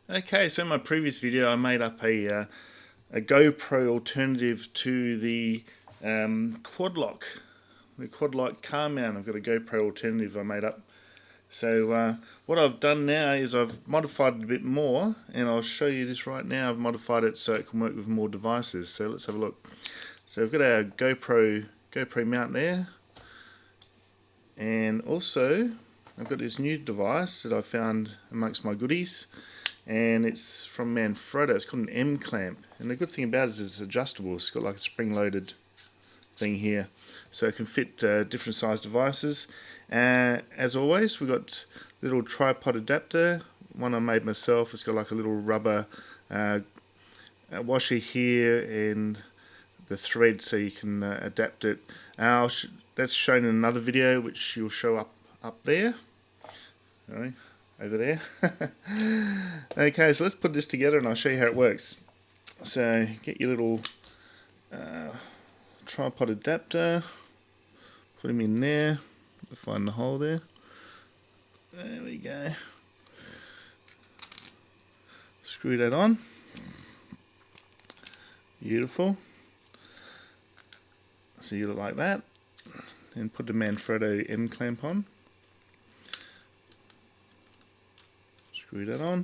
Okay, so in my previous video I made up a GoPro alternative to the quad lock car mount. I've got a GoPro alternative I made up. So what I've done now is I've modified it a bit more, and I'll show you this right now. I've modified it so it can work with more devices. So let's have a look. So we've got our GoPro mount there, and also I've got this new device that I found amongst my goodies, and it's from Manfrotto. It's called an M-clamp, and the good thing about it is it's adjustable. It's got like a spring-loaded thing here, so it can fit different size devices. As always, we've got a little tripod adapter, one I made myself. It's got like a little rubber washer here and the thread so you can adapt it. That's shown in another video which you'll show up there. Right, over there. Okay, so let's put this together and I'll show you how it works. So get your little tripod adapter, put him in there, find the hole there. There we go. Screw that on. Beautiful. So you look like that. And put the Manfrotto M-clamp on. Screw that on.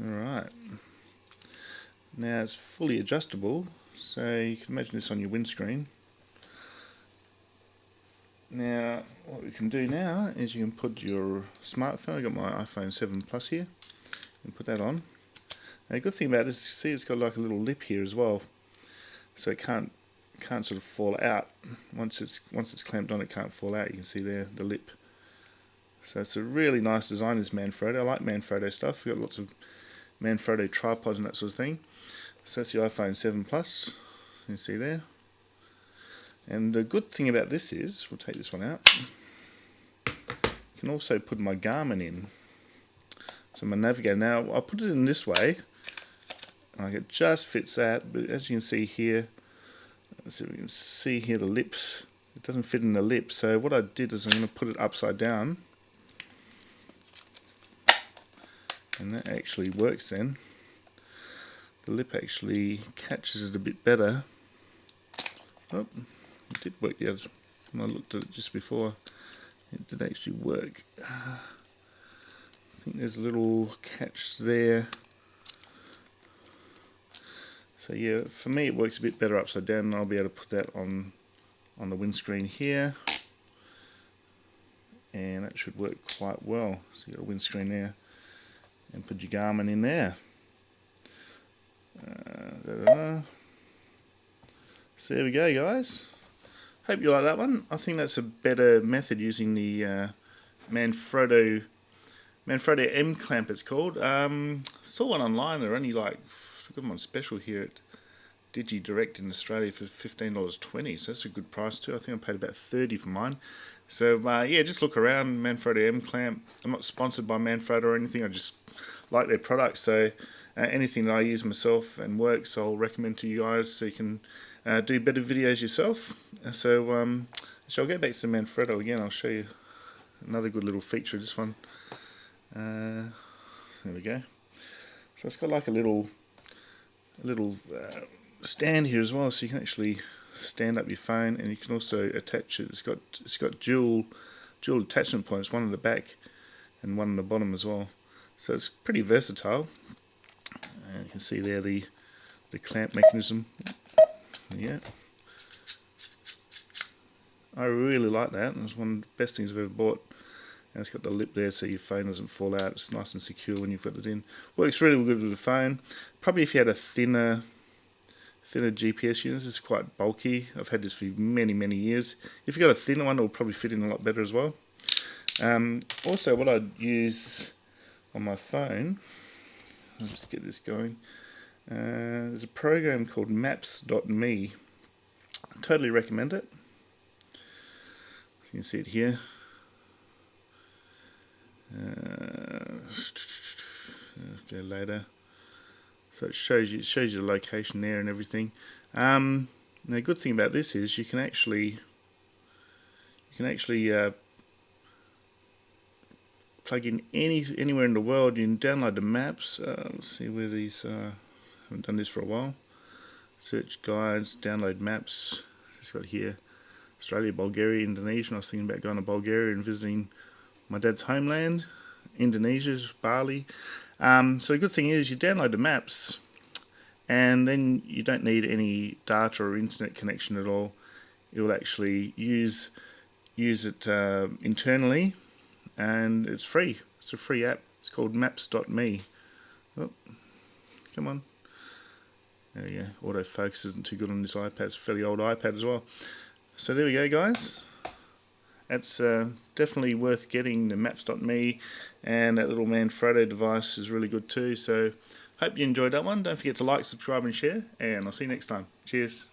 Alright. Now it's fully adjustable, so you can imagine this on your windscreen. Now what we can do now is you can put your smartphone. I've got my iPhone 7 Plus here, and put that on. Now the good thing about this, see, it's got like a little lip here as well, so it can't sort of fall out. Once it's clamped on, it can't fall out. You can see there the lip. So it's a really nice design, this Manfrotto. I like Manfrotto stuff. We've got lots of Manfrotto tripods and that sort of thing. So that's the iPhone 7 Plus. You can see there. And the good thing about this is, we'll take this one out. You can also put my Garmin in. So my navigator. Now I'll put it in this way. Like it just fits that, but as you can see here, let's see if we can see here the lips. It doesn't fit in the lip. So what I did is I'm going to put it upside down. And that actually works then. The lip actually catches it a bit better. Oh, it did work the other when I looked at it just before. It did actually work. I think there's a little catch there. So yeah, for me it works a bit better upside down, and I'll be able to put that on the windscreen here. And that should work quite well. So you've got a windscreen there. And put your Garmin in there. So there we go, guys. Hope you like that one. I think that's a better method using the Manfrotto M-clamp, it's called. Saw one online. They're only like, I got them on special here at DigiDirect in Australia for $15.20. So that's a good price too. I think I paid about $30 for mine. So yeah, just look around. Manfrotto M-clamp. I'm not sponsored by Manfrotto or anything. I just like their products. So anything that I use myself and works, I'll recommend to you guys, so you can do better videos yourself. So I'll get back to the Manfrotto again. I'll show you another good little feature of this one. There we go. So it's got like a little stand here as well, so you can actually stand up your phone, and you can also attach it. It's got dual attachment points, one on the back and one on the bottom as well. So it's pretty versatile. And you can see there the clamp mechanism. Yeah, I really like that. It's one of the best things I've ever bought. And it's got the lip there so your phone doesn't fall out. It's nice and secure when you've got it in. Works really good with the phone. Probably if you had a thinner GPS unit, it's quite bulky. I've had this for many years. If you've got a thinner one, it'll probably fit in a lot better as well. Also, what I'd use on my phone, I'll just get this going. There's a program called maps.me. Totally recommend it. You can see it here. Go later. So it shows you the location there and everything. The good thing about this is you can actually plug in anywhere in the world. You can download the maps. Let's see where these are. Haven't done this for a while. Search guides, download maps. It's got here Australia, Bulgaria, Indonesia. I was thinking about going to Bulgaria and visiting my dad's homeland. Indonesia's Bali. So the good thing is you download the maps, and then you don't need any data or internet connection at all. It will actually use it internally, and it's free. It's a free app. It's called maps.me. Oh, come on. There we go. Autofocus isn't too good on this iPad. It's a fairly old iPad as well. So there we go, guys. That's definitely worth getting, the maps.me, and that little Manfrotto device is really good too. So hope you enjoyed that one. Don't forget to like, subscribe and share, and I'll see you next time. Cheers.